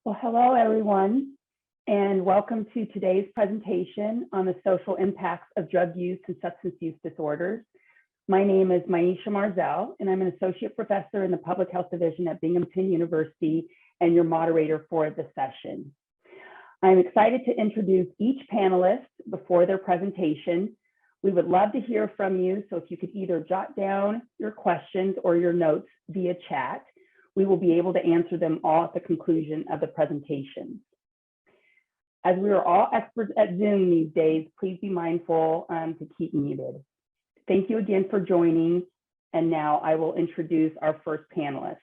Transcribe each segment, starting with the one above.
Well, hello, everyone, and welcome to today's presentation on the social impacts of drug use and substance use disorders. My name is Miesha Marzell, and I'm an associate professor in the Public Health Division at Binghamton University and your moderator for the session. I'm excited to introduce each panelist before their presentation. We would love to hear from you, so if you could either jot down your questions or your notes via chat, we will be able to answer them all at the conclusion of the presentation. As we are all experts at Zoom these days, please be mindful to keep muted. Thank you again for joining. And now I will introduce our first panelist.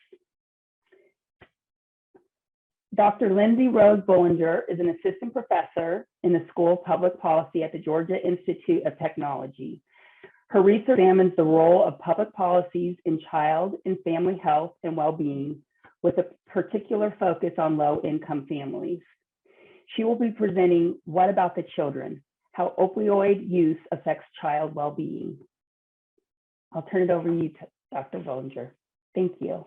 Dr. Lindsey Rose Bullinger is an assistant professor in the School of Public Policy at the Georgia Institute of Technology. Her research examines the role of public policies in child and family health and well-being, with a particular focus on low-income families. She will be presenting What About the Children? How Opioid Use Affects Child Well-Being. I'll turn it over to you, Dr. Bullinger. Thank you.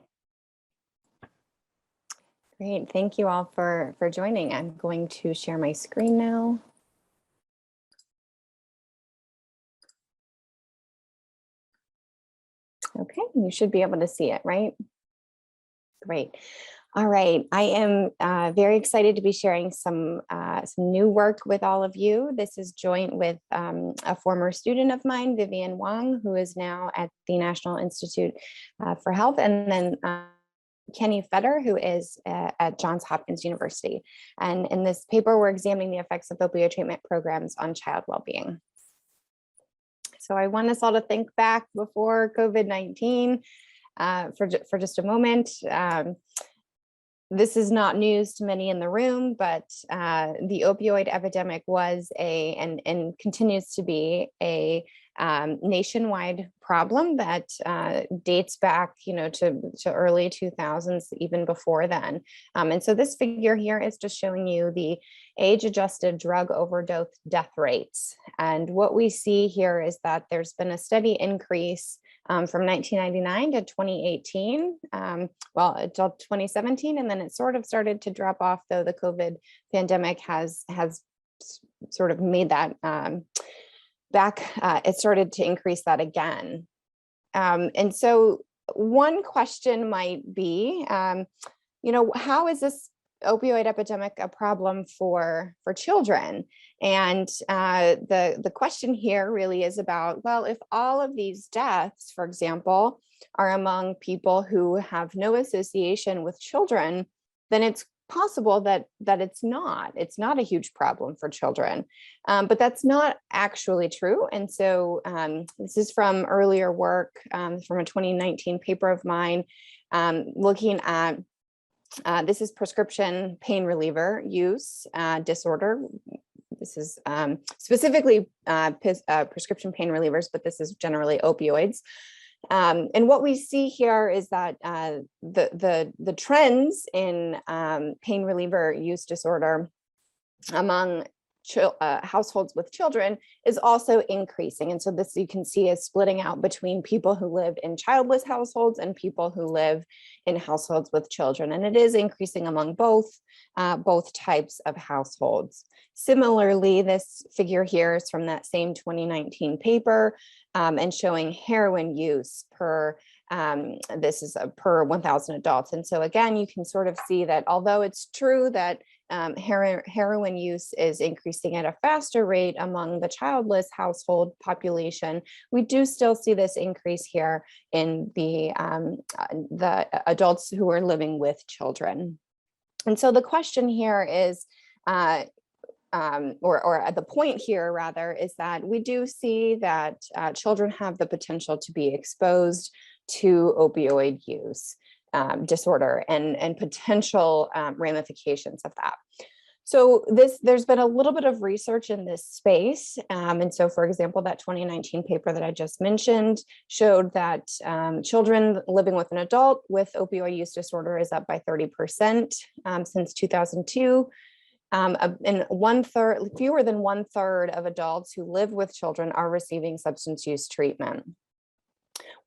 Great, thank you all for joining. I'm going to share my screen now. Okay, you should be able to see it, right? Great. All right, I am very excited to be sharing some new work with all of you. This is joint with a former student of mine, Vivian Wang, who is now at the National Institute for Health, and then Kenny Fetter, who is at Johns Hopkins University. And in this paper, we're examining the effects of opioid treatment programs on child well-being. So I want us all to think back before COVID-19 for just a moment. This is not news to many in the room, but the opioid epidemic was and continues to be a nationwide problem that dates back, to early 2000s, even before then. And so this figure here is just showing you the age-adjusted drug overdose death rates. And what we see here is that there's been a steady increase from 1999 to 2018, well, until 2017, and then it sort of started to drop off, though the COVID pandemic has sort of made that back. It started to increase that again. And so one question might be, how is this opioid epidemic a problem for children? And the question here really is about, well, if all of these deaths, for example, are among people who have no association with children, then it's possible that it's not a huge problem for children. But that's not actually true. And so this is from earlier work from a 2019 paper of mine looking at this is prescription pain reliever use disorder. This is specifically prescription pain relievers, but this is generally opioids. And what we see here is that the trends in pain reliever use disorder among households with children is also increasing. And so this, you can see, is splitting out between people who live in childless households and people who live in households with children. And it is increasing among both types of households. Similarly, this figure here is from that same 2019 paper and showing heroin use per, this is per 1,000 adults. And so again, you can sort of see that although it's true that heroin use is increasing at a faster rate among the childless household population, we do still see this increase here in the adults who are living with children. And so the question here is, or the point here rather, is that we do see that children have the potential to be exposed to opioid use disorder and potential ramifications of that. So there's been a little bit of research in this space. And so, for example, that 2019 paper that I just mentioned showed that children living with an adult with opioid use disorder is up by 30% since 2002. And fewer than 1/3 of adults who live with children are receiving substance use treatment.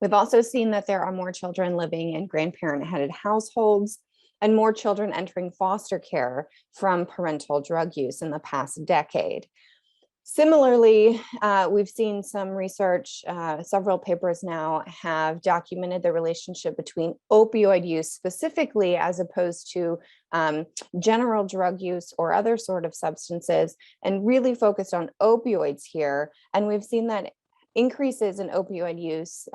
We've also seen that there are more children living in grandparent-headed households. and more children entering foster care from parental drug use in the past decade. Similarly, we've seen some research, several papers now have documented the relationship between opioid use specifically as opposed to general drug use or other sort of substances, and really focused on opioids here. And we've seen that increases in opioid use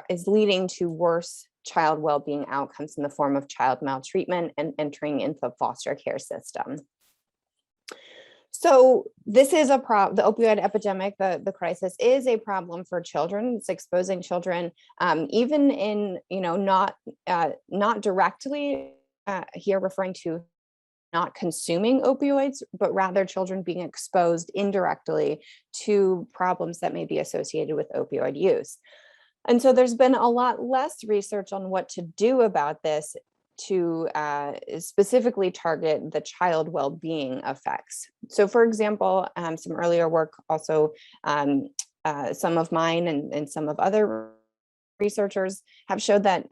is leading to worse child well-being outcomes in the form of child maltreatment and entering into the foster care system. So this is a problem. The opioid epidemic, the crisis, is a problem for children. It's exposing children, even in, not directly here referring to not consuming opioids, but rather children being exposed indirectly to problems that may be associated with opioid use. And so there's been a lot less research on what to do about this to specifically target the child well-being effects. So for example, some earlier work also, some of mine and some of other researchers have showed that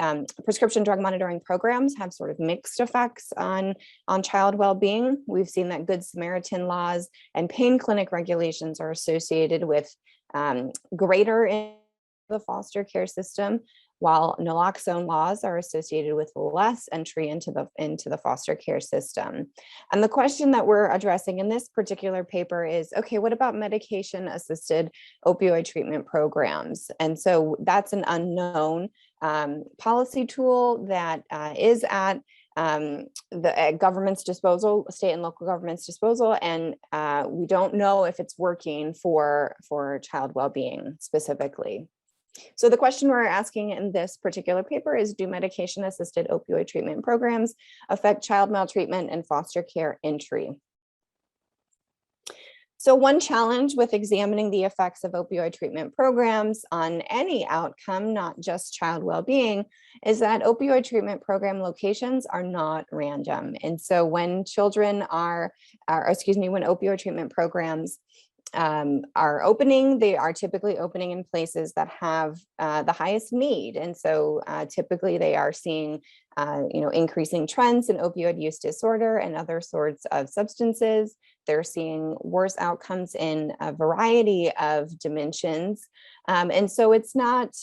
prescription drug monitoring programs have sort of mixed effects on child well-being. We've seen that Good Samaritan laws and pain clinic regulations are associated with greater in the foster care system, while naloxone laws are associated with less entry into the foster care system. And the question that we're addressing in this particular paper is, okay, what about medication-assisted opioid treatment programs? And so that's an unknown policy tool that is at the government's disposal, state and local government's disposal, and we don't know if it's working for child well-being specifically. So the question we're asking in this particular paper is, do medication-assisted opioid treatment programs affect child maltreatment and foster care entry? So one challenge with examining the effects of opioid treatment programs on any outcome, not just child well-being, is that opioid treatment program locations are not random. And so when when opioid treatment programs are opening, they are typically opening in places that have the highest need. And so typically they are seeing increasing trends in opioid use disorder and other sorts of substances. They're seeing worse outcomes in a variety of dimensions. And so it's not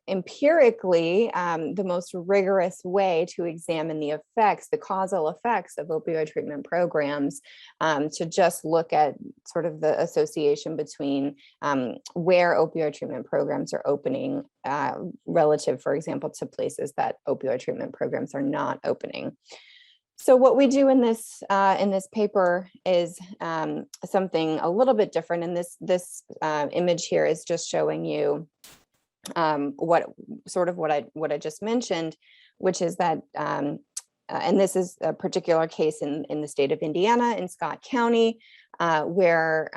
empirically the most rigorous way to examine the effects, the causal effects of opioid treatment programs, to just look at sort of the association between where opioid treatment programs are opening relative, for example, to places that opioid treatment programs are not opening. So what we do in this paper is something a little bit different. And this image here is just showing you what I just mentioned, which is that, and this is a particular case in the state of Indiana in Scott County, where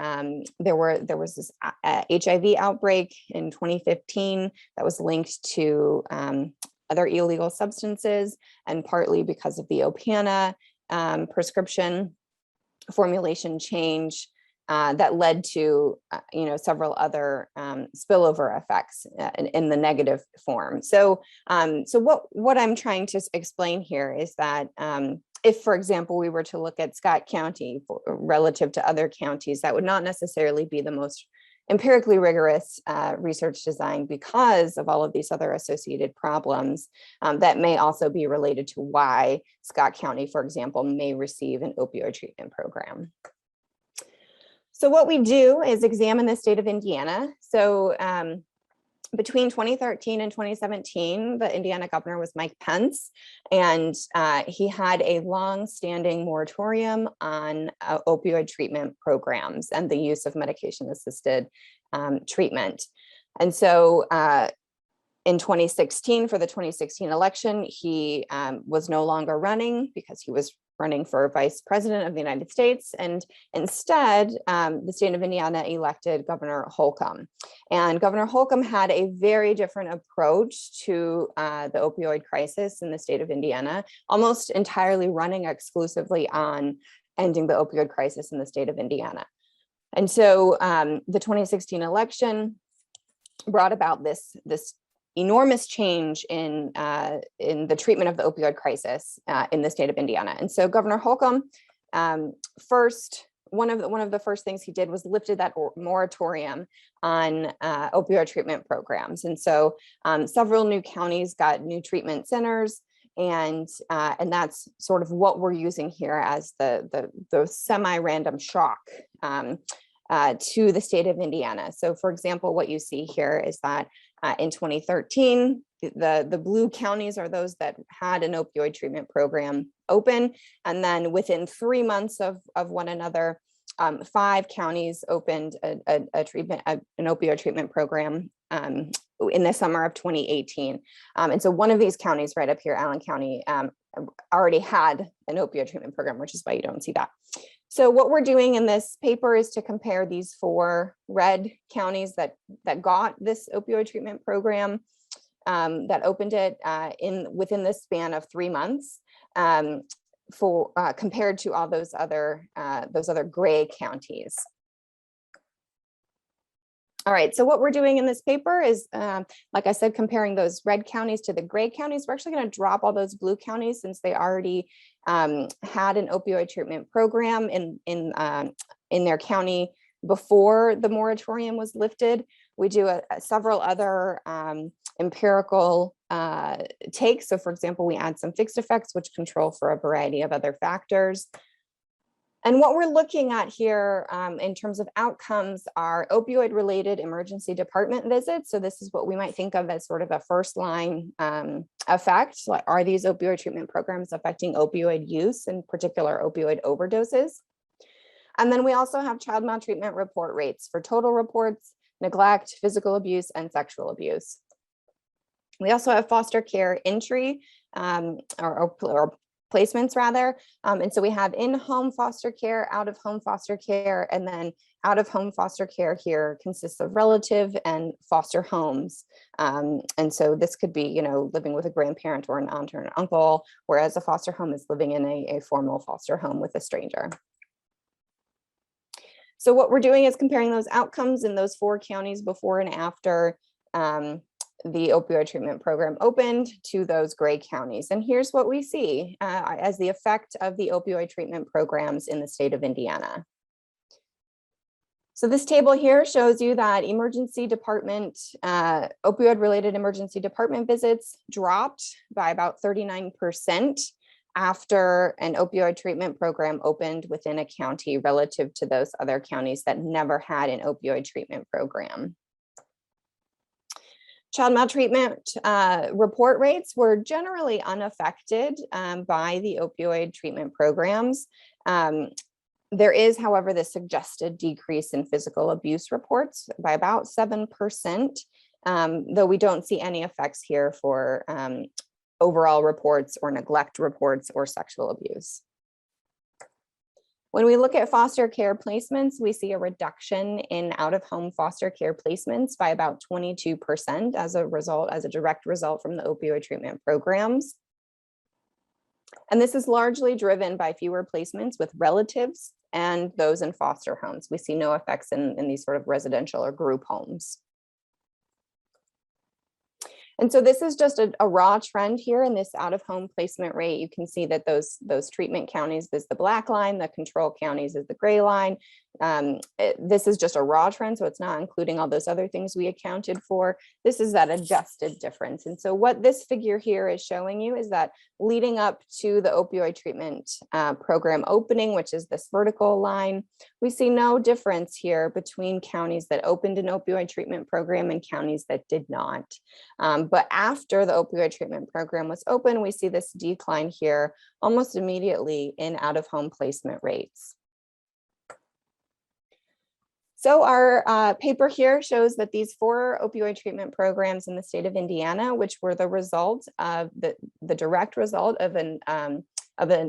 there was this HIV outbreak in 2015 that was linked to other illegal substances, and partly because of the Opana prescription formulation change that led to several other spillover effects in the negative form. So what I'm trying to explain here is that if, for example, we were to look at Scott County relative to other counties, that would not necessarily be the most empirically rigorous research design because of all of these other associated problems that may also be related to why Scott County, for example, may receive an opioid treatment program. So what we do is examine the state of Indiana. So between 2013 and 2017, the Indiana governor was Mike Pence, and he had a long-standing moratorium on opioid treatment programs and the use of medication-assisted treatment. And so in 2016, for the 2016 election, he was no longer running because he was running for vice president of the United States. And instead, the state of Indiana elected Governor Holcomb. And Governor Holcomb had a very different approach to the opioid crisis in the state of Indiana, almost entirely running exclusively on ending the opioid crisis in the state of Indiana. And so the 2016 election brought about this enormous change in the treatment of the opioid crisis in the state of Indiana. And so Governor Holcomb, one of the first things he did was lifted that moratorium on opioid treatment programs. And so several new counties got new treatment centers, and that's sort of what we're using here as the semi-random shock to the state of Indiana. So for example, what you see here is that in 2013, the blue counties are those that had an opioid treatment program open. And then within 3 months of one another, 5 counties opened an opioid treatment program in the summer of 2018. And so one of these counties right up here, Allen County, already had an opioid treatment program, which is why you don't see that. So what we're doing in this paper is to compare these 4 red counties that got this opioid treatment program, that opened it within the span of 3 months, compared to all those other gray counties. All right, so what we're doing in this paper is, like I said, comparing those red counties to the gray counties. We're actually going to drop all those blue counties since they already had an opioid treatment program in their county before the moratorium was lifted. We do several other empirical takes. So for example, we add some fixed effects, which control for a variety of other factors. And what we're looking at here in terms of outcomes are opioid-related emergency department visits. So this is what we might think of as sort of a first-line effect. Like, are these opioid treatment programs affecting opioid use, in particular opioid overdoses? And then we also have child maltreatment report rates for total reports, neglect, physical abuse, and sexual abuse. We also have foster care entry or placements rather. And so we have in-home foster care, out-of-home foster care, and then out-of-home foster care here consists of relative and foster homes. And so this could be, living with a grandparent or an aunt or an uncle, whereas a foster home is living in a formal foster home with a stranger. So what we're doing is comparing those outcomes in those 4 counties before and after the opioid treatment program opened to those gray counties. And here's what we see as the effect of the opioid treatment programs in the state of Indiana. So this table here shows you that emergency department, opioid-related emergency department visits dropped by about 39% after an opioid treatment program opened within a county relative to those other counties that never had an opioid treatment program. Child maltreatment report rates were generally unaffected by the opioid treatment programs. There is, however, the suggested decrease in physical abuse reports by about 7%, though we don't see any effects here for overall reports or neglect reports or sexual abuse. When we look at foster care placements, we see a reduction in out-of-home foster care placements by about 22% as a direct result from the opioid treatment programs. And this is largely driven by fewer placements with relatives and those in foster homes. We see no effects in these sort of residential or group homes. And so this is just a raw trend here in this out-of-home placement rate. You can see that those treatment counties is the black line, the control counties is the gray line. This is just a raw trend, so it's not including all those other things we accounted for. This is that adjusted difference. And so what this figure here is showing you is that leading up to the opioid treatment program opening, which is this vertical line, we see no difference here between counties that opened an opioid treatment program and counties that did not. But after the opioid treatment program was open, we see this decline here almost immediately in out-of-home placement rates. So our paper here shows that these 4 opioid treatment programs in the state of Indiana, which were the result of the direct result of an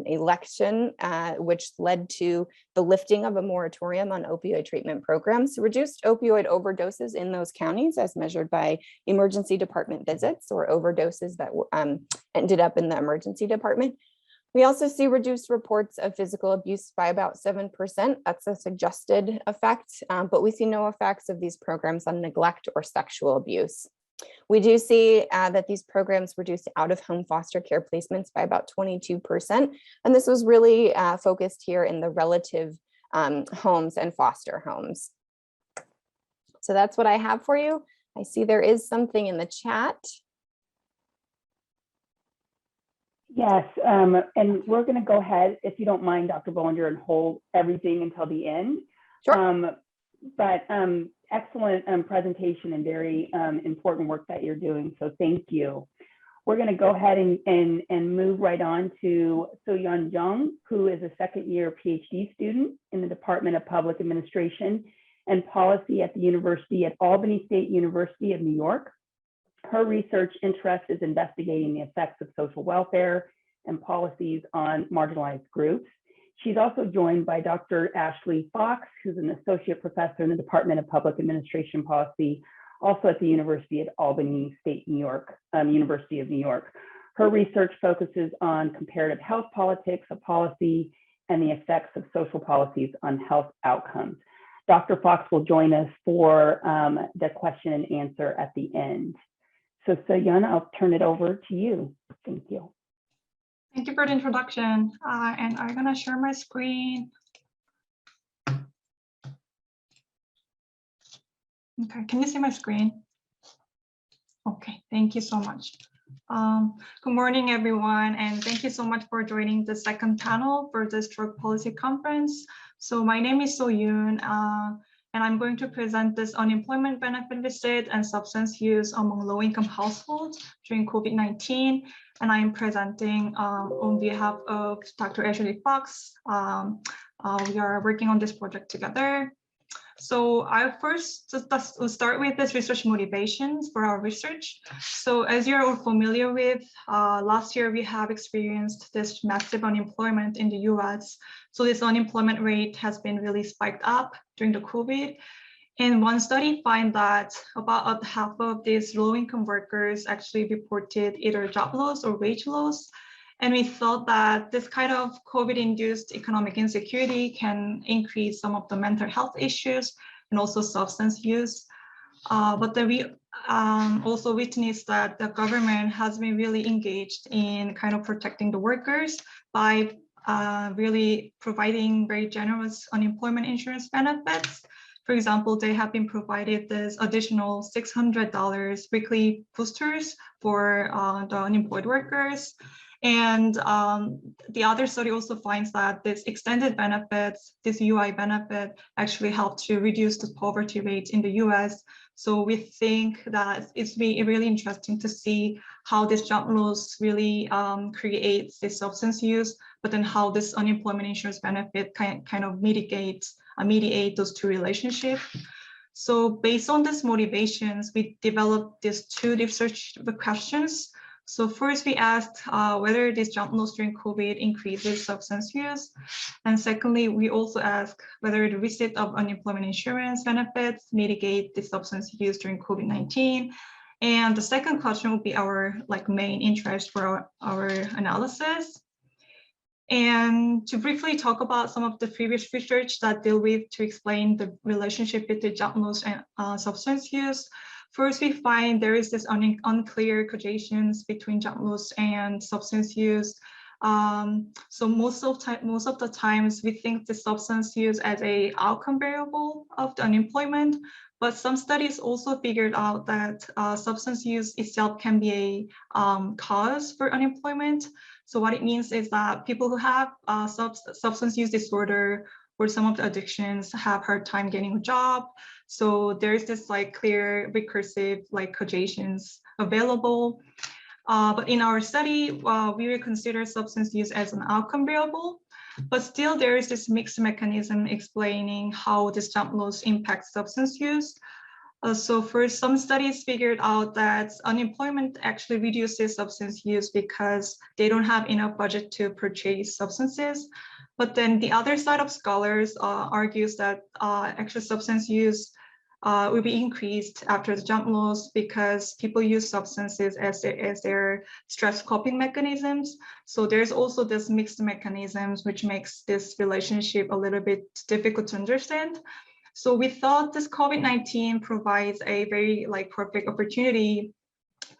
election, which led to the lifting of a moratorium on opioid treatment programs, reduced opioid overdoses in those counties as measured by emergency department visits or overdoses that ended up in the emergency department. We also see reduced reports of physical abuse by about 7%. That's a suggested effect, but we see no effects of these programs on neglect or sexual abuse. We do see that these programs reduced out-of-home foster care placements by about 22%. And this was really focused here in the relative homes and foster homes. So that's what I have for you. I see there is something in the chat. Yes, and we're going to go ahead, if you don't mind, Dr. Bullinger, and hold everything until the end. Sure. Excellent presentation and very important work that you're doing. So thank you. We're going to go ahead and move right on to Soyun Jeong, who is a second-year PhD student in the Department of Public Administration and Policy at the University at Albany State University of New York. Her research interest is investigating the effects of social welfare and policies on marginalized groups. She's also joined by Dr. Ashley Fox, who's an associate professor in the Department of Public Administration Policy, also at the University at Albany State, New York, University of New York. Her research focuses on comparative health politics of policy and the effects of social policies on health outcomes. Dr. Fox will join us for the question and answer at the end. So Soyun, I'll turn it over to you. Thank you. Thank you for the introduction. And I'm gonna share my screen. Okay, can you see my screen? Okay, thank you so much. Good morning, everyone, and thank you so much for joining the second panel for this drug policy conference. So my name is Soyun, and I'm going to present this unemployment benefit visit and substance use among low-income households during COVID-19. And I'm presenting on behalf of Dr. Ashley Fox. We are working on this project together. So I first start with this research motivations for our research. So as you're all familiar with, last year we have experienced this massive unemployment in the US. So this unemployment rate has been really spiked up during the COVID. And one study found that about half of these low-income workers actually reported either job loss or wage loss. And we thought that this kind of COVID-induced economic insecurity can increase some of the mental health issues and also substance use. But then we also witnessed that the government has been really engaged in kind of protecting the workers by really providing very generous unemployment insurance benefits. For example, they have been provided this additional $600 weekly boosters for the unemployed workers. And the other study also finds that this extended benefits, this UI benefit, actually helped to reduce the poverty rate in the US. So we think that it's really interesting to see how this job loss really creates this substance use, but then how this unemployment insurance benefit kind of mediate those two relationships. So based on these motivations, we developed these two research questions. So first we asked whether this job loss during COVID increases substance use. And secondly, we also asked whether the receipt of unemployment insurance benefits mitigate the substance use during COVID-19. And the second question will be our main interest for our analysis. And to briefly talk about some of the previous research that deal with to explain the relationship between job loss and substance use. First, we find there is this unclear correlations between job loss and substance use. So most of the times we think the substance use as a outcome variable of the unemployment, but some studies also figured out that substance use itself can be a cause for unemployment. So what it means is that people who have substance use disorder or some of the addictions have hard time getting a job. So there's this clear recursive causations available. But in our study, we will consider substance use as an outcome variable, but still there is this mixed mechanism explaining how this job loss impacts substance use. So first, some studies figured out that unemployment actually reduces substance use because they don't have enough budget to purchase substances. But then the other side of scholars argues that actual substance use will be increased after the job loss because people use substances as their stress coping mechanisms. So there's also this mixed mechanisms, which makes this relationship a little bit difficult to understand. So we thought this COVID-19 provides a very perfect opportunity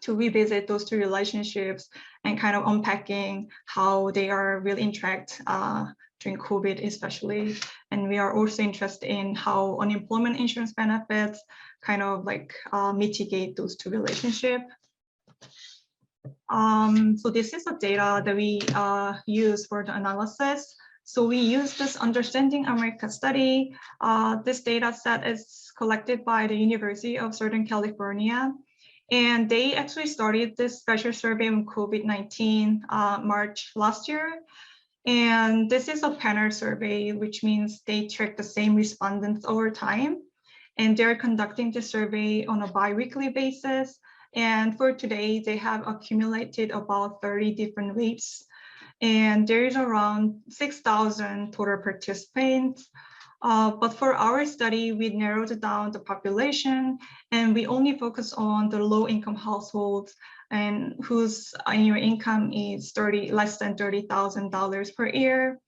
to revisit those two relationships and kind of unpacking how they are really interact during COVID especially. And we are also interested in how unemployment insurance benefits kind of like mitigate those two relationships. So this is the data that we use for the analysis. So we use this Understanding America study. This data set is collected by the University of Southern California. And they actually started this special survey on COVID-19 March last year. And this is a panel survey, which means they track the same respondents over time. And they're conducting the survey on a bi-weekly basis. And for today, they have accumulated about 30 different waves. And there is around 6,000 total participants. But for our study, we narrowed down the population and we only focus on the low-income households and whose annual income is less than $30,000 per year.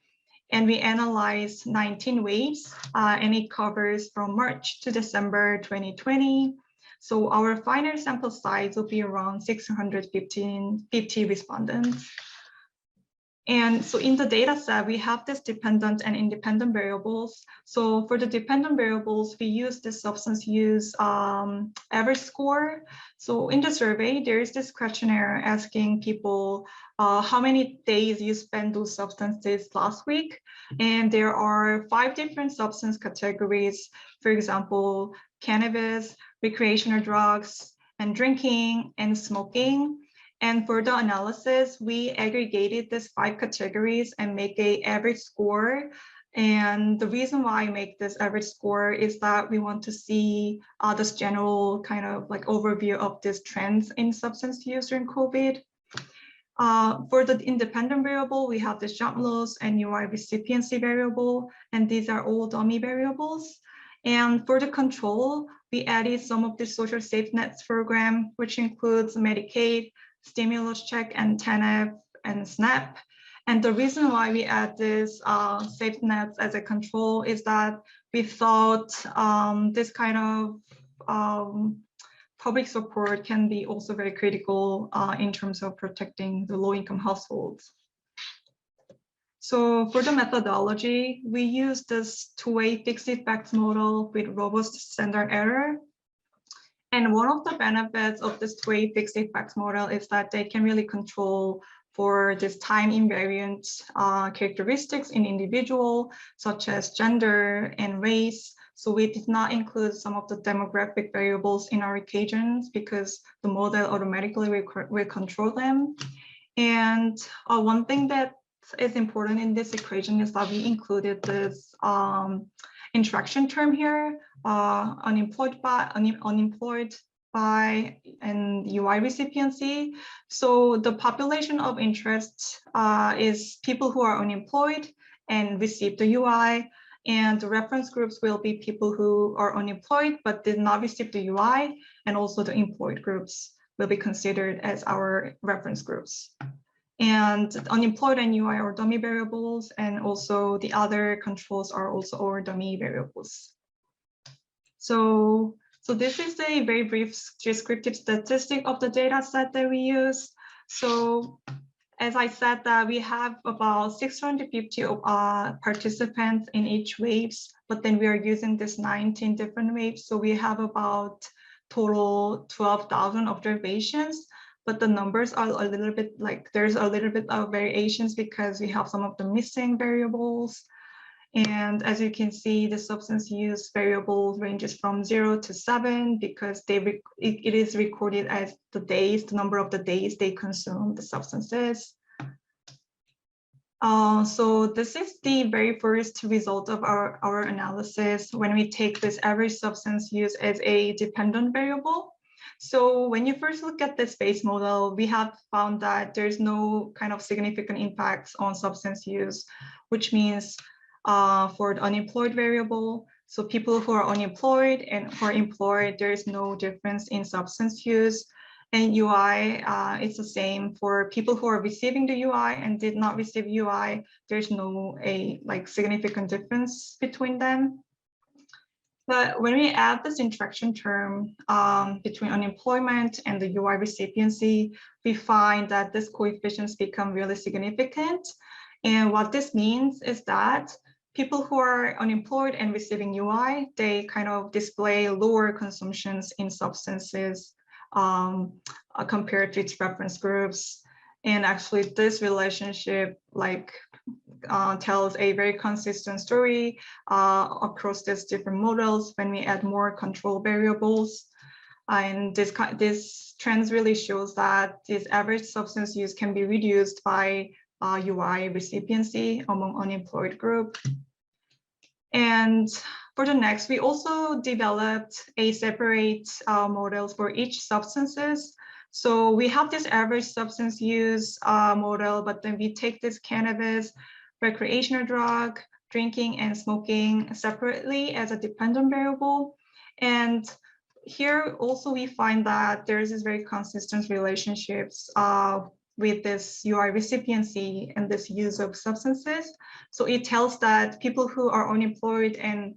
And we analyzed 19 waves and it covers from March to December 2020. So our final sample size will be around 650 respondents. And so in the data set, we have this dependent and independent variables. So for the dependent variables, we use the substance use average score. So in the survey, there is this questionnaire asking people how many days you spend those substances last week. And there are 5 different substance categories. For example, cannabis, recreational drugs, and drinking and smoking. And for the analysis, we aggregated these 5 categories and make an average score. And the reason why I make this average score is that we want to see this general kind of like overview of these trends in substance use during COVID. For the independent variable, we have the job loss and UI recipiency variable, and these are all dummy variables. And for the control, we added some of the social safety nets program, which includes Medicaid, stimulus check, and TANF and SNAP. And the reason why we add this safety nets as a control is that we thought this kind of public support can be also very critical in terms of protecting the low-income households. So for the methodology, we use this two-way fixed effects model with robust standard error. And one of the benefits of this two-way fixed effects model is that they can really control for this time invariant characteristics in individual, such as gender and race. So we did not include some of the demographic variables in our equations because the model automatically will control them. And one thing that is important in this equation is that we included this interaction term here, unemployed by and UI recipiency. So the population of interest is people who are unemployed and receive the UI, and the reference groups will be people who are unemployed but did not receive the UI, and also the employed groups will be considered as our reference groups. And unemployed and UI are dummy variables, and also the other controls are also our dummy variables. So this is a very brief descriptive statistic of the data set that we use. So as I said, that we have about 650 participants in each waves, but then we are using this 19 different waves. So we have about total 12,000 observations. But the numbers are a little bit like, there's a little bit of variations because we have some of the missing variables. And as you can see, the substance use variable ranges from 0 to 7 because it is recorded as the number of the days they consume the substances. So this is the very first result of our analysis when we take this average substance use as a dependent variable. So when you first look at this base model, we have found that there's no kind of significant impacts on substance use, which means for the unemployed variable, so people who are unemployed and who are employed, there is no difference in substance use. And UI, it's the same for people who are receiving the UI and did not receive UI. There's no significant difference between them. But when we add this interaction term between unemployment and the UI recipiency, we find that these coefficients become really significant. And what this means is that people who are unemployed and receiving UI, they kind of display lower consumptions in substances compared to its reference groups. And actually this relationship tells a very consistent story across these different models when we add more control variables. And this trend really shows that this average substance use can be reduced by UI recipiency among unemployed group. And for the next, we also developed a separate models for each substances. So we have this average substance use model, but then we take this cannabis, recreational drug, drinking, and smoking separately as a dependent variable. And here also we find that there's this very consistent relationships with this UI recipiency and this use of substances. So it tells that people who are unemployed and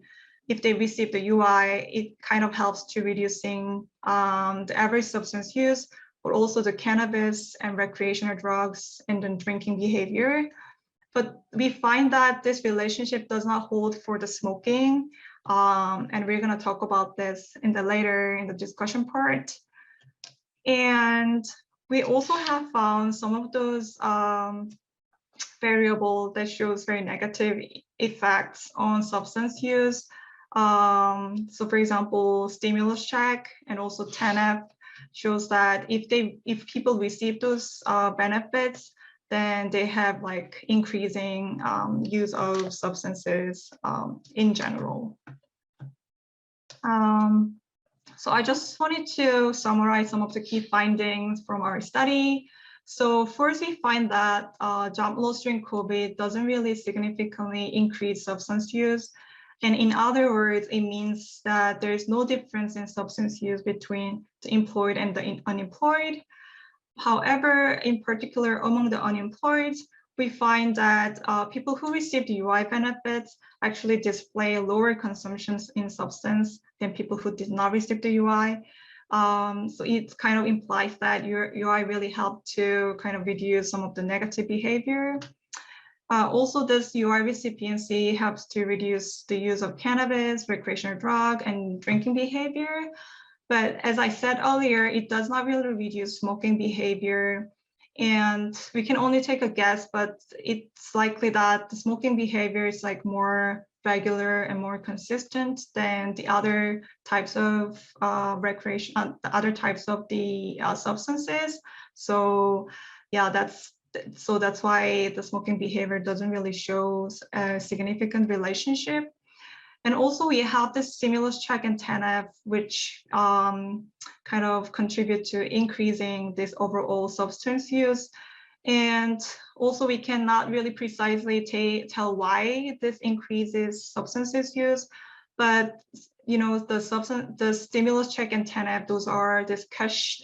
if they receive the UI, it kind of helps to reducing the average substance use, but also the cannabis and recreational drugs and then drinking behavior. But we find that this relationship does not hold for the smoking. And we're gonna talk about this later in the discussion part. And we also have found some of those variables that shows very negative effects on substance use. So for example, stimulus check and also TANF shows that if people receive those benefits, then they have like increasing use of substances in general. So I just wanted to summarize some of the key findings from our study. So first, we find that job loss during COVID doesn't really significantly increase substance use. And in other words, it means that there is no difference in substance use between the employed and the unemployed. However, in particular, among the unemployed, we find that people who received UI benefits actually display lower consumptions in substance than people who did not receive the UI. So it kind of implies that your UI really helped to kind of reduce some of the negative behavior. Also, this UI recipiency helps to reduce the use of cannabis, recreational drug, and drinking behavior. But as I said earlier, it does not really reduce smoking behavior. And we can only take a guess, but it's likely that the smoking behavior is like more regular and more consistent than the other types of recreation, the other types of the substances. So yeah, that's why the smoking behavior doesn't really show a significant relationship. And also we have this stimulus check and TANF, which kind of contribute to increasing this overall substance use. And also we cannot really precisely tell why this increases substances use, but you know, the stimulus check and TANF, those are this cash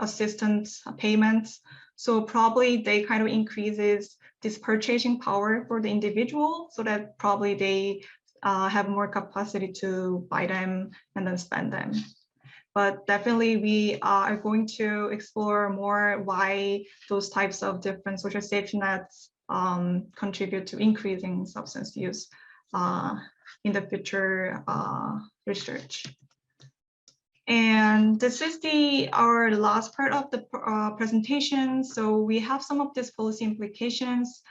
assistance payments. So probably they kind of increases this purchasing power for the individual, so that probably they have more capacity to buy them and then spend them. But definitely we are going to explore more why those types of different social safety nets contribute to increasing substance use in the future research. And this is our last part of the presentation. So we have some of these policy implications.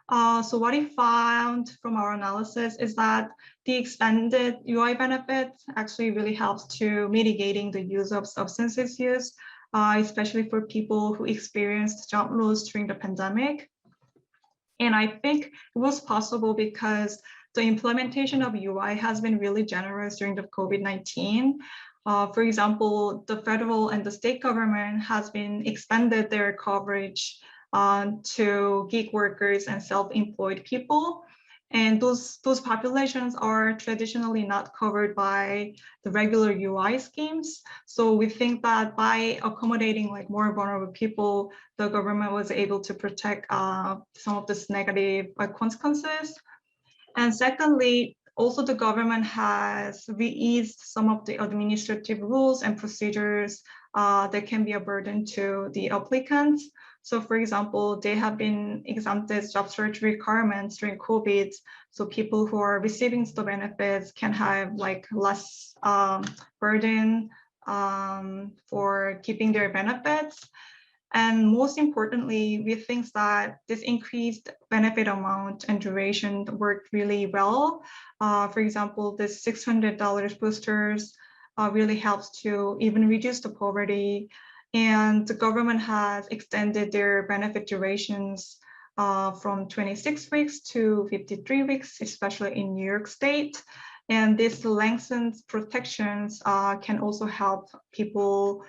So what we found from our analysis is that the expanded UI benefits actually really helps to mitigating the use of substances use, especially for people who experienced job loss during the pandemic. And I think it was possible because the implementation of UI has been really generous during the COVID-19. For example, the federal and the state government has been expanded their coverage to gig workers and self-employed people. And those populations are traditionally not covered by the regular UI schemes. So we think that by accommodating like more vulnerable people, the government was able to protect some of this negative consequences. And secondly, Also, the government has re-eased some of the administrative rules and procedures that can be a burden to the applicants. So for example, they have been exempted job search requirements during COVID. So people who are receiving the benefits can have like less burden for keeping their benefits. And most importantly, we think that this increased benefit amount and duration worked really well. For example, this $600 boosters really helps to even reduce the poverty. And the government has extended their benefit durations from 26 weeks to 53 weeks, especially in New York State. And this lengthened protections can also help people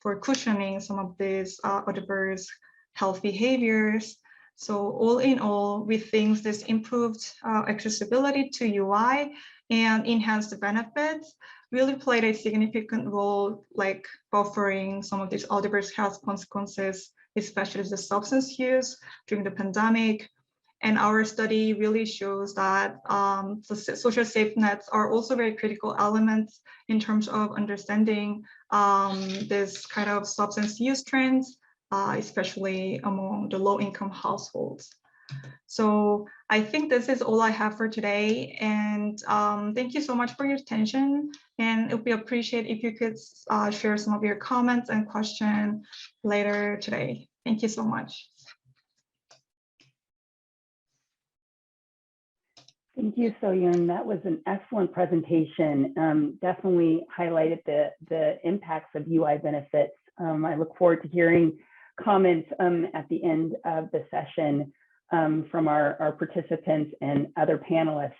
for cushioning some of these adverse health behaviors. So all in all, we think this improved accessibility to UI and enhanced benefits really played a significant role, like buffering some of these adverse health consequences, especially the substance use during the pandemic. And our study really shows that the social safety nets are also very critical elements in terms of understanding this kind of substance use trends, especially among the low-income households. So I think this is all I have for today. And thank you so much for your attention. And it would be appreciated if you could share some of your comments and questions later today. Thank you so much. Thank you, Soyun. That was an excellent presentation. Definitely highlighted the impacts of UI benefits. I look forward to hearing comments at the end of the session from our participants and other panelists.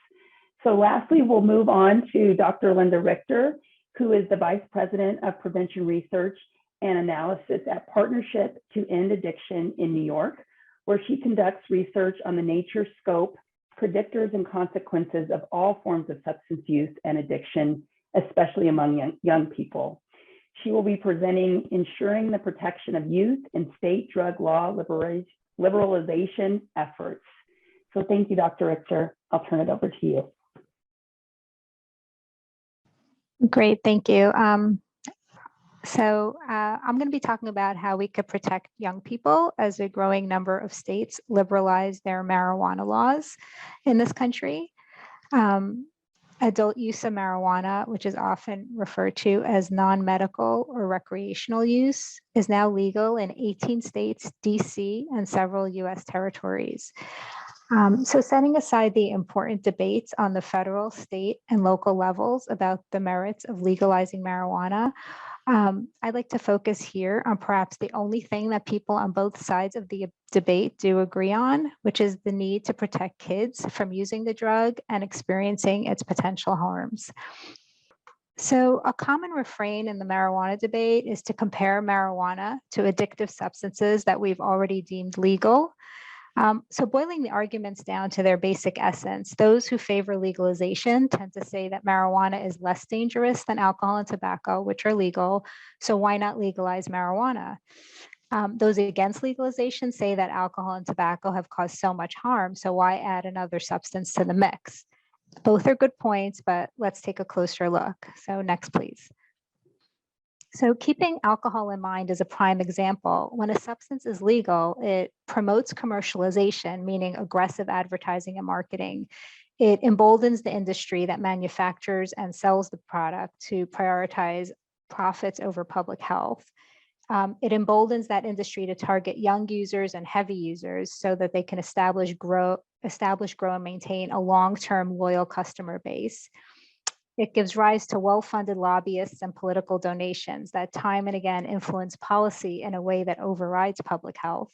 So lastly, we'll move on to Dr. Linda Richter, who is the Vice President of Prevention Research and Analysis at Partnership to End Addiction in New York, where she conducts research on the nature, scope, predictors, and consequences of all forms of substance use and addiction, especially among young people. She will be presenting Ensuring the Protection of Youth in State Drug Law Liberalization Efforts. So thank you, Dr. Richter. I'll turn it over to you. Great, thank you. I'm going to be talking about how we could protect young people as a growing number of states liberalize their marijuana laws in this country. Adult use of marijuana, which is often referred to as non-medical or recreational use, is now legal in 18 states, DC, and several US territories. So setting aside the important debates on the federal, state, and local levels about the merits of legalizing marijuana, I'd like to focus here on perhaps the only thing that people on both sides of the debate do agree on, which is the need to protect kids from using the drug and experiencing its potential harms. So a common refrain in the marijuana debate is to compare marijuana to addictive substances that we've already deemed legal. So boiling the arguments down to their basic essence, those who favor legalization tend to say that marijuana is less dangerous than alcohol and tobacco, which are legal. So why not legalize marijuana? Those against legalization say that alcohol and tobacco have caused so much harm, so why add another substance to the mix? Both are good points, but let's take a closer look. So next, please. So keeping alcohol in mind is a prime example. When a substance is legal, it promotes commercialization, meaning aggressive advertising and marketing. It emboldens the industry that manufactures and sells the product to prioritize profits over public health. It emboldens that industry to target young users and heavy users so that they can establish, grow, and maintain a long-term loyal customer base. It gives rise to well-funded lobbyists and political donations that time and again influence policy in a way that overrides public health.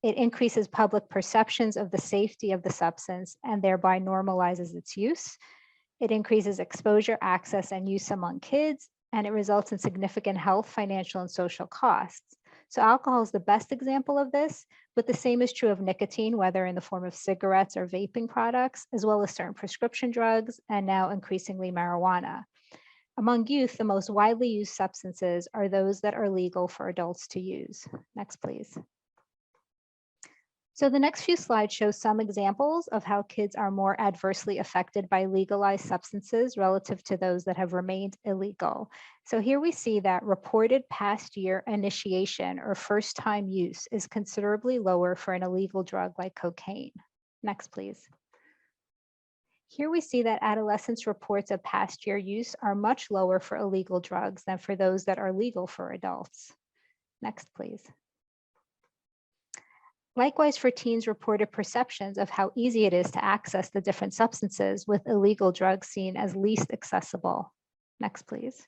It increases public perceptions of the safety of the substance and thereby normalizes its use. It increases exposure, access, and use among kids, and it results in significant health, financial, and social costs. So alcohol is the best example of this, but the same is true of nicotine, whether in the form of cigarettes or vaping products, as well as certain prescription drugs, and now increasingly marijuana. Among youth, the most widely used substances are those that are legal for adults to use. Next, please. So the next few slides show some examples of how kids are more adversely affected by legalized substances relative to those that have remained illegal. So here we see that reported past year initiation or first time use is considerably lower for an illegal drug like cocaine. Next, please. Here we see that adolescents' reports of past year use are much lower for illegal drugs than for those that are legal for adults. Next, please. Likewise, for teens, reported perceptions of how easy it is to access the different substances with illegal drugs seen as least accessible. Next, please.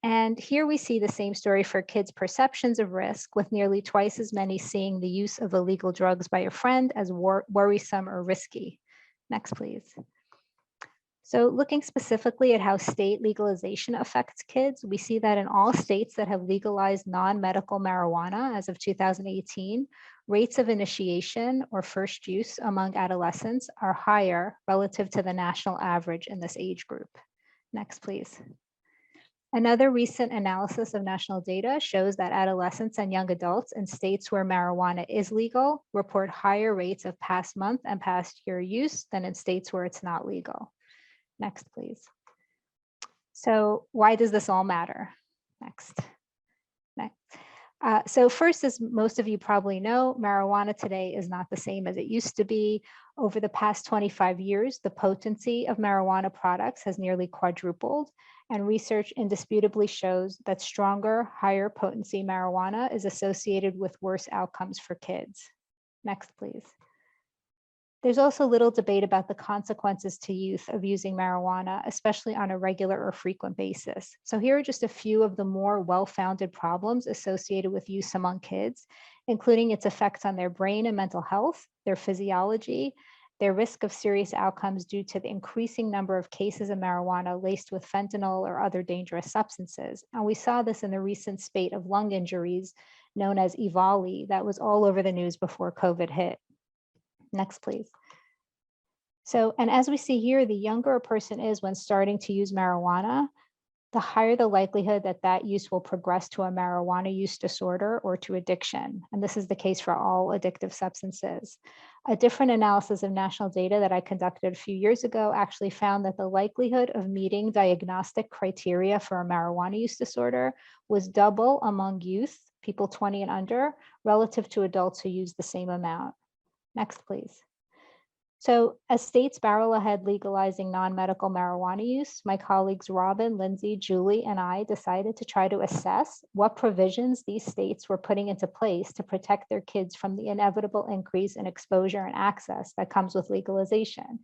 And here we see the same story for kids' perceptions of risk, with nearly twice as many seeing the use of illegal drugs by a friend as worrisome or risky. Next, please. So looking specifically at how state legalization affects kids, we see that in all states that have legalized non-medical marijuana as of 2018, rates of initiation or first use among adolescents are higher relative to the national average in this age group. Next, please. Another recent analysis of national data shows that adolescents and young adults in states where marijuana is legal report higher rates of past month and past year use than in states where it's not legal. Next, please. So why does this all matter? Next. So first, as most of you probably know, marijuana today is not the same as it used to be. Over the past 25 years, the potency of marijuana products has nearly quadrupled, and research indisputably shows that stronger, higher potency marijuana is associated with worse outcomes for kids. Next, please. There's also little debate about the consequences to youth of using marijuana, especially on a regular or frequent basis. So here are just a few of the more well-founded problems associated with use among kids, including its effects on their brain and mental health, their physiology, their risk of serious outcomes due to the increasing number of cases of marijuana laced with fentanyl or other dangerous substances. And we saw this in the recent spate of lung injuries known as EVALI that was all over the news before COVID hit. Next, please. So, and as we see here, the younger a person is when starting to use marijuana, the higher the likelihood that that use will progress to a marijuana use disorder or to addiction. And this is the case for all addictive substances. A different analysis of national data that I conducted a few years ago actually found that the likelihood of meeting diagnostic criteria for a marijuana use disorder was double among youth, people 20 and under, relative to adults who use the same amount. Next, please. So as states barrel ahead legalizing non-medical marijuana use, my colleagues Robyn, Lindsey, Julie, and I decided to try to assess what provisions these states were putting into place to protect their kids from the inevitable increase in exposure and access that comes with legalization.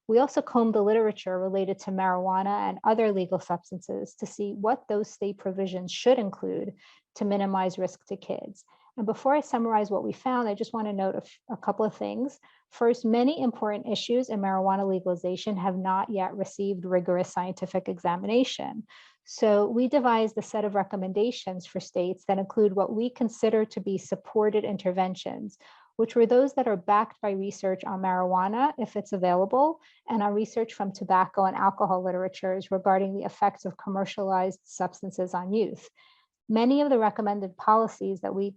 We also combed the literature related to marijuana and other legal substances to see what those state provisions should include to minimize risk to kids. And before I summarize what we found, I just want to note a couple of things. First, many important issues in marijuana legalization have not yet received rigorous scientific examination. So we devised a set of recommendations for states that include what we consider to be supported interventions, which were those that are backed by research on marijuana, if it's available, and on research from tobacco and alcohol literatures regarding the effects of commercialized substances on youth. Many of the recommended policies that we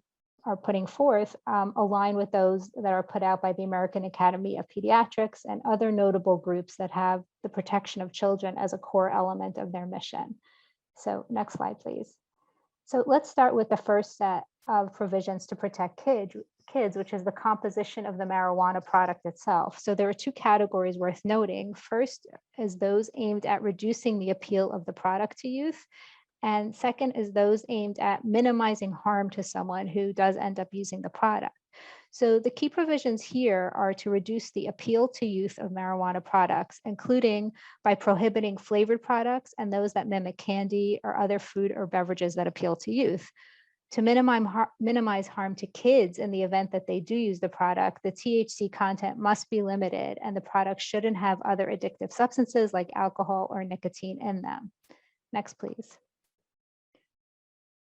are putting forth align with those that are put out by the American Academy of Pediatrics and other notable groups that have the protection of children as a core element of their mission. So next slide, please. So let's start with the first set of provisions to protect kids, which is the composition of the marijuana product itself. So there are two categories worth noting. First is those aimed at reducing the appeal of the product to youth. And second is those aimed at minimizing harm to someone who does end up using the product. So the key provisions here are to reduce the appeal to youth of marijuana products, including by prohibiting flavored products and those that mimic candy or other food or beverages that appeal to youth. To minimize harm to kids in the event that they do use the product, the THC content must be limited and the product shouldn't have other addictive substances like alcohol or nicotine in them. Next, please.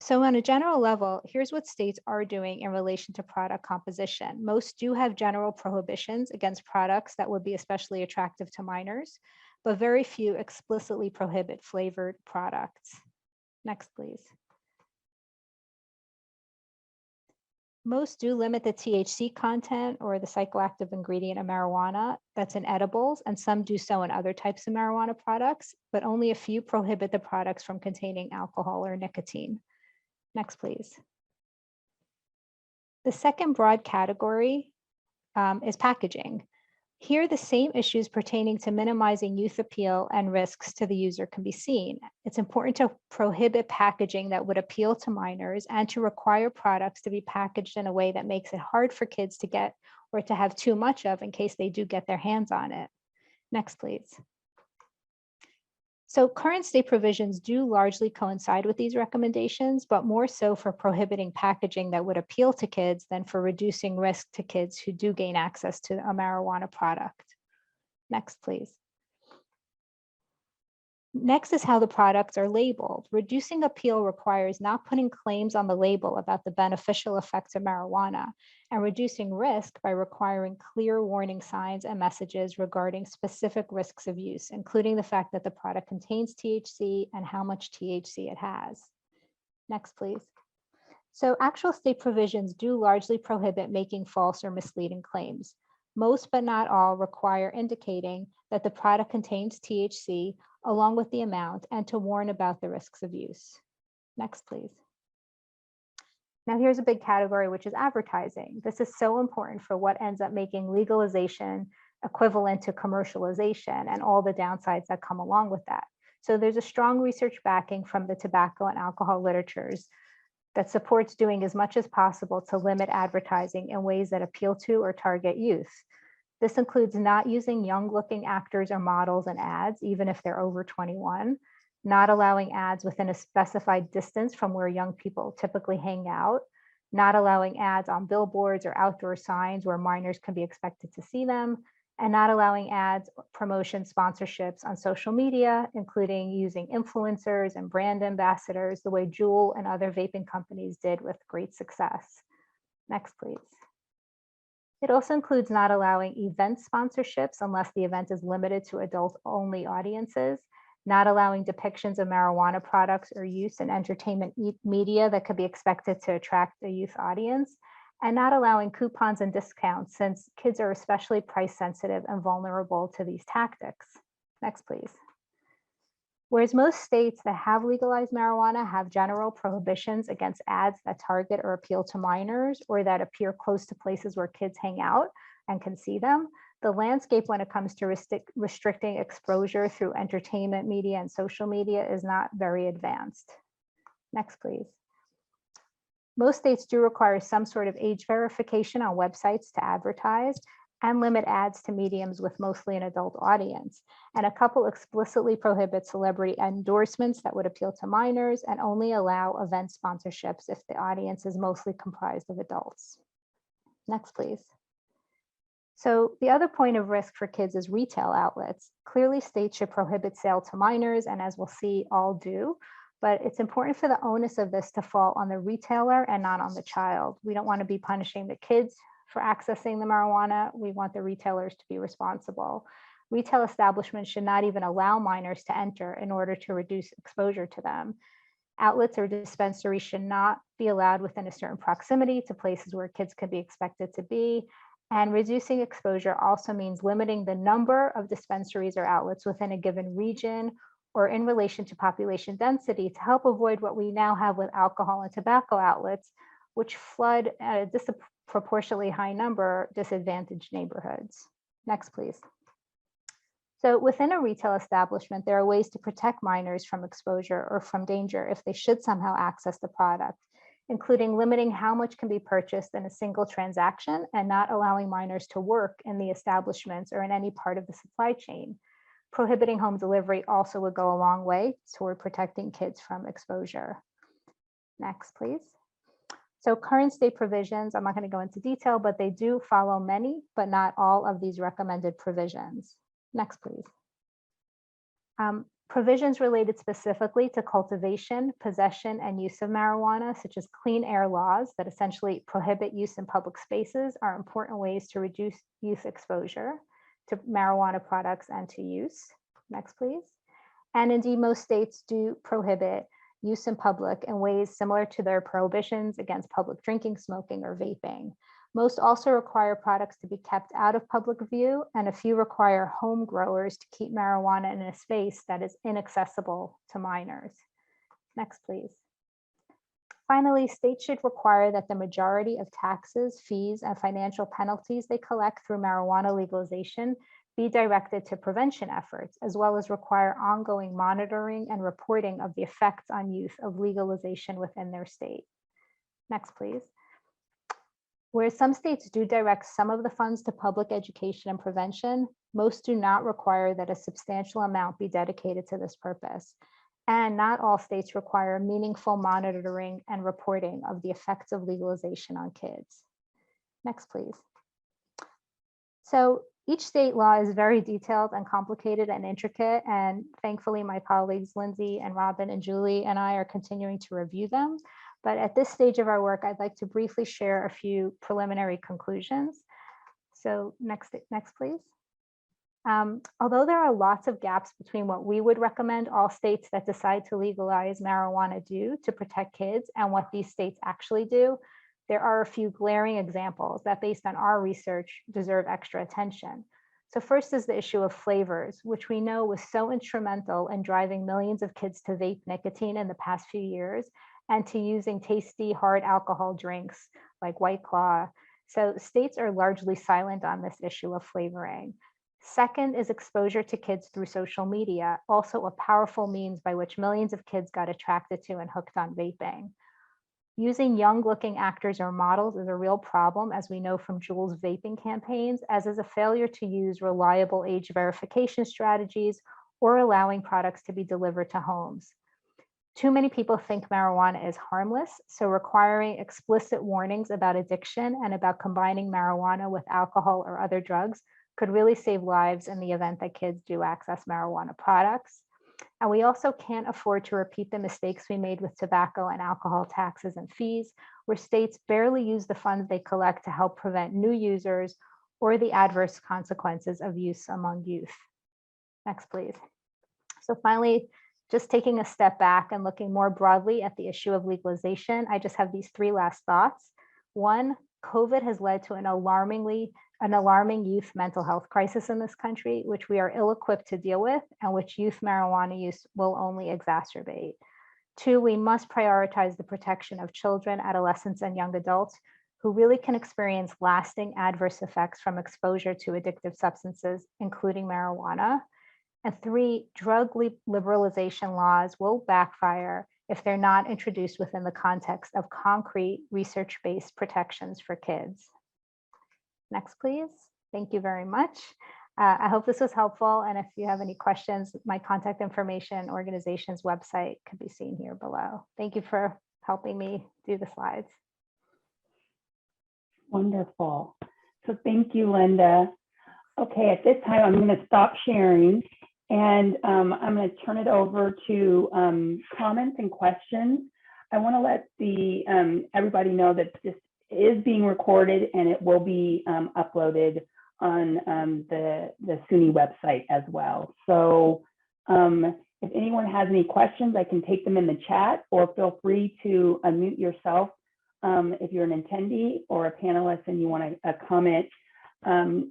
So on a general level, here's what states are doing in relation to product composition. Most do have general prohibitions against products that would be especially attractive to minors, but very few explicitly prohibit flavored products. Next, please. Most do limit the THC content or the psychoactive ingredient of marijuana that's in edibles, and some do so in other types of marijuana products, but only a few prohibit the products from containing alcohol or nicotine. Next, please. The second broad category is packaging. Here, the same issues pertaining to minimizing youth appeal and risks to the user can be seen. It's important to prohibit packaging that would appeal to minors and to require products to be packaged in a way that makes it hard for kids to get or to have too much of in case they do get their hands on it. Next, please. So current state provisions do largely coincide with these recommendations, but more so for prohibiting packaging that would appeal to kids than for reducing risk to kids who do gain access to a marijuana product. Next, please. Next is how the products are labeled. Reducing appeal requires not putting claims on the label about the beneficial effects of marijuana, and reducing risk by requiring clear warning signs and messages regarding specific risks of use, including the fact that the product contains THC and how much THC it has. Next, please. So actual state provisions do largely prohibit making false or misleading claims. Most, but not all, require indicating that the product contains THC along with the amount and to warn about the risks of use. Next, please. Now here's a big category, which is advertising. This is so important for what ends up making legalization equivalent to commercialization and all the downsides that come along with that. So there's a strong research backing from the tobacco and alcohol literatures that supports doing as much as possible to limit advertising in ways that appeal to or target youth. This includes not using young-looking actors or models in ads, even if they're over 21, not allowing ads within a specified distance from where young people typically hang out, not allowing ads on billboards or outdoor signs where minors can be expected to see them, and not allowing ads, promotion, sponsorships on social media, including using influencers and brand ambassadors, the way Juul and other vaping companies did with great success. Next, please. It also includes not allowing event sponsorships unless the event is limited to adult-only audiences, not allowing depictions of marijuana products or use in entertainment media that could be expected to attract a youth audience, and not allowing coupons and discounts since kids are especially price sensitive and vulnerable to these tactics. Next, please. Whereas most states that have legalized marijuana have general prohibitions against ads that target or appeal to minors or that appear close to places where kids hang out and can see them, the landscape when it comes to restricting exposure through entertainment media and social media is not very advanced. Next, please. Most states do require some sort of age verification on websites to advertise and limit ads to mediums with mostly an adult audience. And a couple explicitly prohibit celebrity endorsements that would appeal to minors and only allow event sponsorships if the audience is mostly comprised of adults. Next, please. So the other point of risk for kids is retail outlets. Clearly, states should prohibit sale to minors, and as we'll see, all do. But it's important for the onus of this to fall on the retailer and not on the child. We don't want to be punishing the kids for accessing the marijuana. We want the retailers to be responsible. Retail establishments should not even allow minors to enter in order to reduce exposure to them. Outlets or dispensaries should not be allowed within a certain proximity to places where kids could be expected to be. And reducing exposure also means limiting the number of dispensaries or outlets within a given region or in relation to population density to help avoid what we now have with alcohol and tobacco outlets, which flood at a disproportionately high number disadvantaged neighborhoods. Next, please. So within a retail establishment, there are ways to protect minors from exposure or from danger if they should somehow access the product, including limiting how much can be purchased in a single transaction and not allowing minors to work in the establishments or in any part of the supply chain. Prohibiting home delivery also would go a long way toward protecting kids from exposure. Next, please. So current state provisions, I'm not going to go into detail, but they do follow many, but not all of these recommended provisions. Next, please. Provisions related specifically to cultivation, possession, and use of marijuana, such as clean air laws that essentially prohibit use in public spaces, are important ways to reduce youth exposure to marijuana products and to use. Next, please. And indeed, most states do prohibit use in public in ways similar to their prohibitions against public drinking, smoking, or vaping. Most also require products to be kept out of public view, and a few require home growers to keep marijuana in a space that is inaccessible to minors. Next, please. Finally, states should require that the majority of taxes, fees, and financial penalties they collect through marijuana legalization be directed to prevention efforts, as well as require ongoing monitoring and reporting of the effects on youth of legalization within their state. Next, please. Whereas some states do direct some of the funds to public education and prevention, most do not require that a substantial amount be dedicated to this purpose. And not all states require meaningful monitoring and reporting of the effects of legalization on kids. Next, please. So each state law is very detailed and complicated and intricate, and thankfully my colleagues Lindsey and Robyn and Julie and I are continuing to review them. But at this stage of our work, I'd like to briefly share a few preliminary conclusions. So next please. Although there are lots of gaps between what we would recommend all states that decide to legalize marijuana do to protect kids and what these states actually do, there are a few glaring examples that, based on our research, deserve extra attention. So first is the issue of flavors, which we know was so instrumental in driving millions of kids to vape nicotine in the past few years and to using tasty hard alcohol drinks like White Claw. So states are largely silent on this issue of flavoring. Second is exposure to kids through social media, also a powerful means by which millions of kids got attracted to and hooked on vaping. Using young-looking actors or models is a real problem, as we know from Juul's vaping campaigns, as is a failure to use reliable age verification strategies or allowing products to be delivered to homes. Too many people think marijuana is harmless, so requiring explicit warnings about addiction and about combining marijuana with alcohol or other drugs could really save lives in the event that kids do access marijuana products. And we also can't afford to repeat the mistakes we made with tobacco and alcohol taxes and fees, where states barely use the funds they collect to help prevent new users or the adverse consequences of use among youth. Next, please. So finally, just taking a step back and looking more broadly at the issue of legalization, I just have these three last thoughts. One, COVID has led to an alarming youth mental health crisis in this country, which we are ill-equipped to deal with and which youth marijuana use will only exacerbate. Two, we must prioritize the protection of children, adolescents, and young adults who really can experience lasting adverse effects from exposure to addictive substances, including marijuana. And three, drug liberalization laws will backfire if they're not introduced within the context of concrete research-based protections for kids. Next, please. Thank you very much. I hope this was helpful. And if you have any questions, my contact information, organization's website could be seen here below. Thank you for helping me do the slides. Wonderful. So thank you, Linda. Okay, at this time, I'm going to stop sharing and I'm going to turn it over to comments and questions. I want to let everybody know that this is being recorded and it will be uploaded on the SUNY website as well. So if anyone has any questions, I can take them in the chat, or feel free to unmute yourself if you're an attendee or a panelist and you want a comment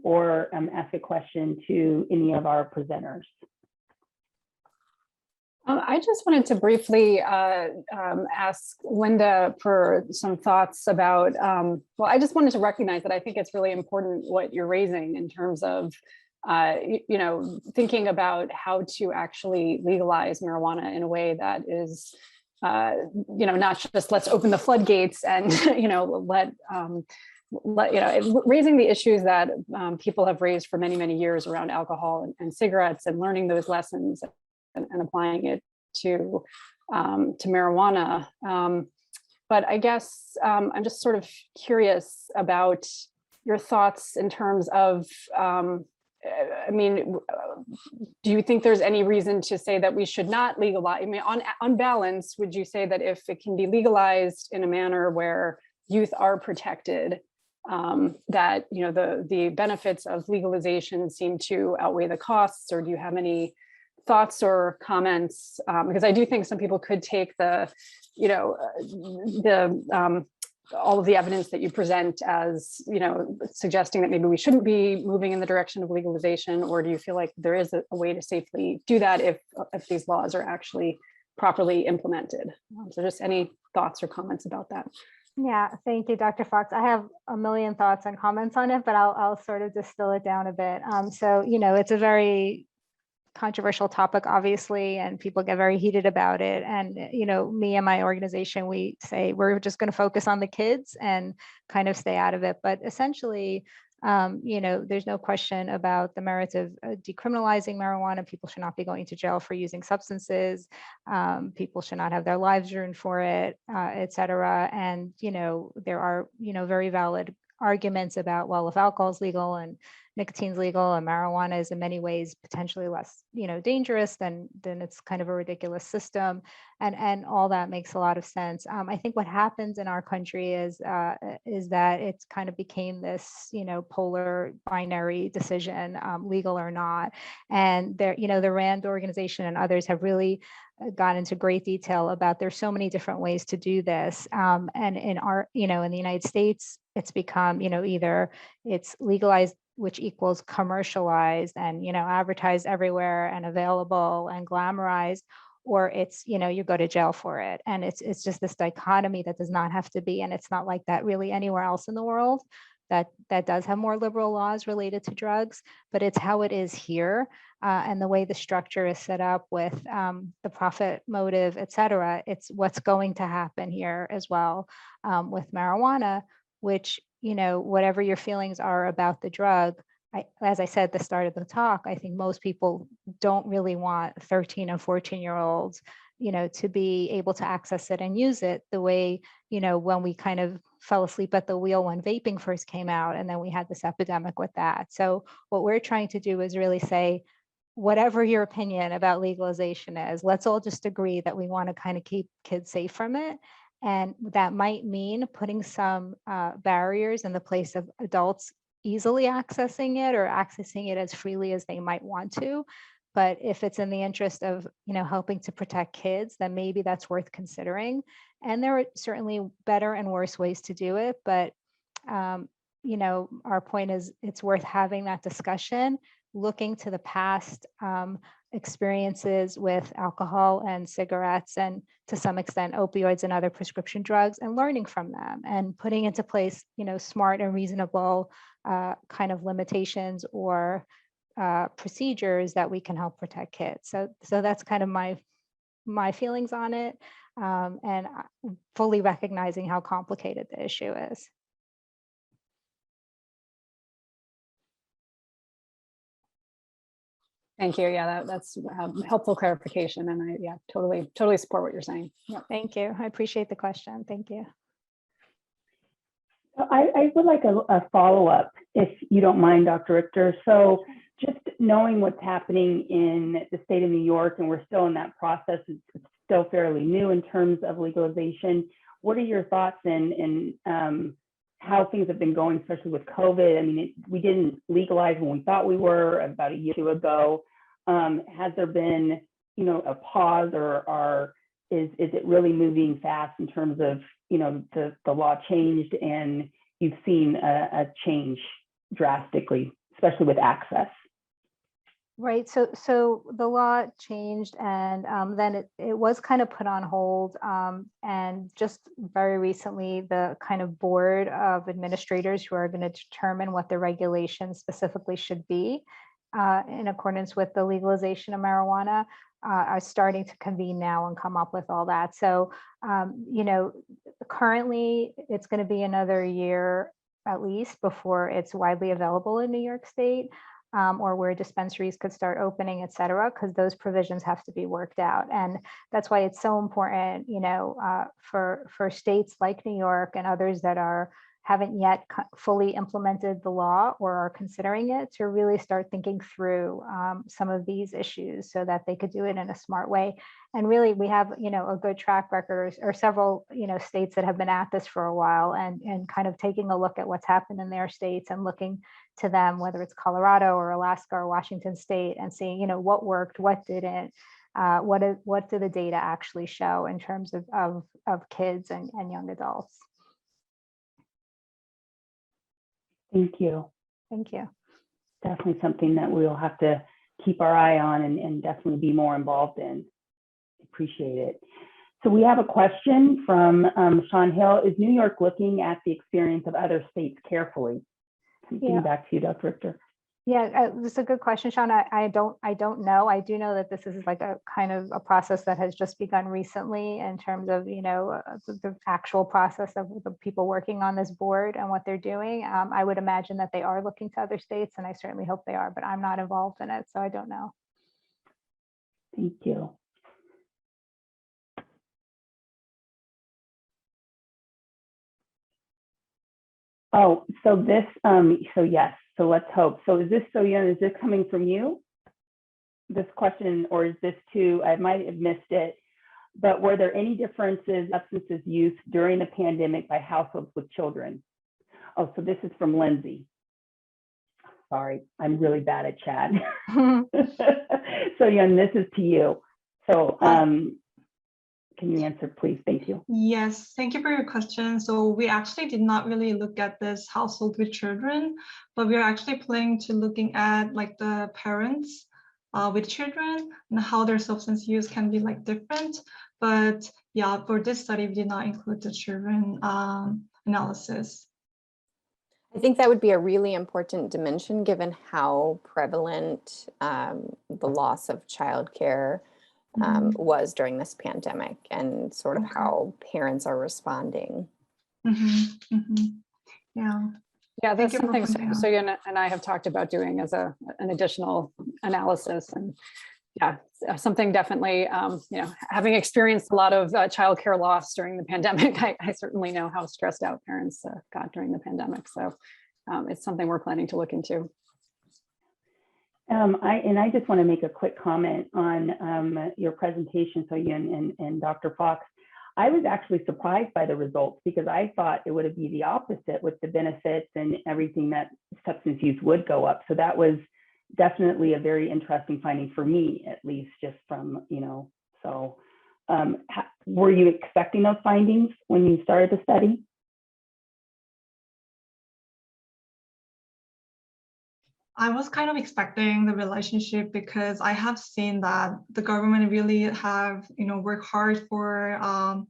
or ask a question to any of our presenters. I just wanted to briefly ask Linda for some thoughts about, well, I just wanted to recognize that I think it's really important what you're raising in terms of, thinking about how to actually legalize marijuana in a way that is, not just let's open the floodgates and, raising the issues that people have raised for many, many years around alcohol and cigarettes, and learning those lessons and applying it to marijuana. But I guess I'm just sort of curious about your thoughts in terms of, do you think there's any reason to say that we should not legalize? I mean, on balance, would you say that if it can be legalized in a manner where youth are protected, that the benefits of legalization seem to outweigh the costs, or do you have any thoughts or comments, because I do think some people could take the, all of the evidence that you present as, suggesting that maybe we shouldn't be moving in the direction of legalization, or do you feel like there is a way to safely do that if these laws are actually properly implemented? So just any thoughts or comments about that? Yeah, thank you, Dr. Fox. I have a million thoughts and comments on it, but I'll sort of distill it down a bit. So, it's a very controversial topic, obviously, and people get very heated about it. And, me and my organization, we say we're just going to focus on the kids and kind of stay out of it. But essentially, there's no question about the merits of decriminalizing marijuana. People should not be going to jail for using substances. People should not have their lives ruined for it, et cetera. And, there are, very valid arguments about, well, if alcohol is legal and nicotine's legal and marijuana is in many ways potentially less, dangerous, then it's kind of a ridiculous system. And all that makes a lot of sense. I think what happens in our country is that it's kind of became this, polar binary decision, legal or not. And there, the RAND organization and others have really gone into great detail about there's so many different ways to do this. And in our, in the United States, it's become, either it's legalized, which equals commercialized and, advertised everywhere and available and glamorized, or it's, you go to jail for it. And it's just this dichotomy that does not have to be. And it's not like that really anywhere else in the world that does have more liberal laws related to drugs, but it's how it is here. And the way the structure is set up with the profit motive, et cetera, it's what's going to happen here as well with marijuana, which, whatever your feelings are about the drug, as I said at the start of the talk, I think most people don't really want 13 and 14-year-olds, to be able to access it and use it the way, when we kind of fell asleep at the wheel when vaping first came out, and then we had this epidemic with that. So what we're trying to do is really say, whatever your opinion about legalization is, let's all just agree that we want to kind of keep kids safe from it. And that might mean putting some barriers in the place of adults easily accessing it or accessing it as freely as they might want to. But if it's in the interest of, helping to protect kids, then maybe that's worth considering. And there are certainly better and worse ways to do it. But, our point is it's worth having that discussion, looking to the past experiences with alcohol and cigarettes, and to some extent opioids and other prescription drugs, and learning from them and putting into place, smart and reasonable kind of limitations or procedures that we can help protect kids. So that's kind of my feelings on it, and fully recognizing how complicated the issue is. Thank you. Yeah, that's helpful clarification, and I totally support what you're saying. Yeah. Thank you. I appreciate the question. Thank you. I would like a follow-up, if you don't mind, Dr. Richter. So just knowing what's happening in the state of New York, and we're still in that process, it's still fairly new in terms of legalization. What are your thoughts in how things have been going, especially with COVID? I mean, we didn't legalize when we thought we were about a year or two ago. Has there been, a pause, or is it really moving fast in terms of, the law changed and you've seen a change drastically, especially with access? Right. So the law changed, and then it was kind of put on hold. And just very recently, the kind of board of administrators who are going to determine what the regulations specifically should be in accordance with the legalization of marijuana are starting to convene now and come up with all that. So, currently it's going to be another year at least before it's widely available in New York State. Or where dispensaries could start opening, et cetera, because those provisions have to be worked out. And that's why it's so important, for states like New York and others that haven't yet fully implemented the law or are considering it, to really start thinking through some of these issues so that they could do it in a smart way. And really, we have, a good track record, or several, states that have been at this for a while, and kind of taking a look at what's happened in their states and looking to them, whether it's Colorado or Alaska or Washington State, and seeing, what worked, what didn't, what do the data actually show in terms of kids and young adults. Thank you. Thank you. Definitely something that we'll have to keep our eye on and definitely be more involved in. Appreciate it. So we have a question from Sean Hill. Is New York looking at the experience of other states carefully? Coming back to you, Dr. Richter. Yeah, that's a good question, Sean. I don't know. I do know that this is like a kind of a process that has just begun recently in terms of, the actual process of the people working on this board and what they're doing. I would imagine that they are looking to other states, and I certainly hope they are, but I'm not involved in it, so I don't know. Thank you. Oh, so this, so yes, so let's hope. So is this, Soyun, is this coming from you? This question, or is this too, I might have missed it, but were there any differences in substance use during the pandemic by households with children? Oh, so this is from Lindsey. Sorry, I'm really bad at chat. Soyun, this is to you. So can you answer, please? Thank you. Yes, thank you for your question. So we actually did not really look at this household with children, but we're actually planning to looking at like the parents with children and how their substance use can be like different. But yeah, for this study, we did not include the children analysis. I think that would be a really important dimension given how prevalent the loss of childcare was during this pandemic, and sort of how parents are responding. Yeah. Yeah, that's something Soyun and I have talked about doing as an additional analysis, and yeah, something definitely, having experienced a lot of childcare loss during the pandemic, I certainly know how stressed out parents got during the pandemic. So it's something we're planning to look into. I just want to make a quick comment on your presentation, Soyun and Dr. Fox. I was actually surprised by the results because I thought it would be the opposite with the benefits and everything, that substance use would go up. So that was definitely a very interesting finding for me, at least, just from, so were you expecting those findings when you started the study? I was kind of expecting the relationship because I have seen that the government really have, worked hard for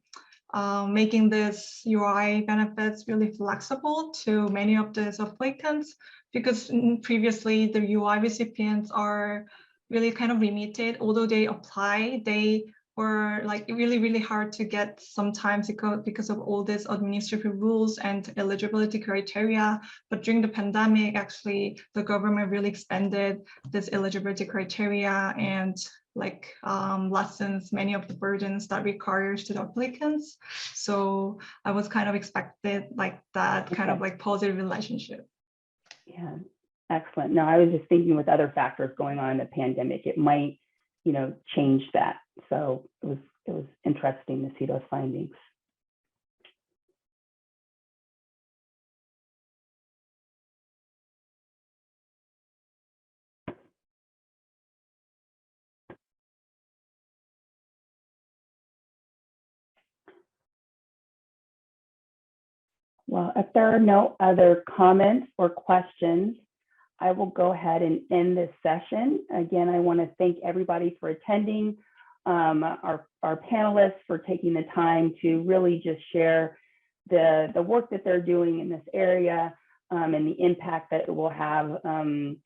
making this UI benefits really flexible to many of the applicants, because previously the UI recipients are really kind of limited. Although they apply, they were like really, really hard to get sometimes because of all these administrative rules and eligibility criteria. But during the pandemic, actually, the government really expanded this eligibility criteria and lessens many of the burdens that requires to the applicants. So I was kind of expected like that kind of like positive relationship. Yeah, excellent. No, I was just thinking with other factors going on in the pandemic, it might, change that. So it was interesting to see those findings. Well, if there are no other comments or questions, I will go ahead and end this session. Again, I want to thank everybody for attending, our panelists for taking the time to really just share the work that they're doing in this area, and the impact that it will have, in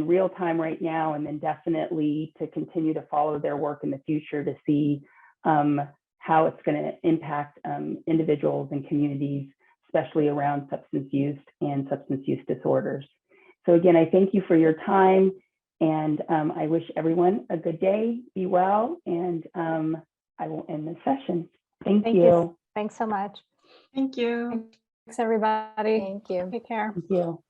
real time right now, and then definitely to continue to follow their work in the future to see how it's going to impact individuals and communities, especially around substance use and substance use disorders. So again, I thank you for your time, and I wish everyone a good day, be well, and I will end this session. Thank you. Thanks so much. Thank you. everybody. Thank you. Take care. Thank you.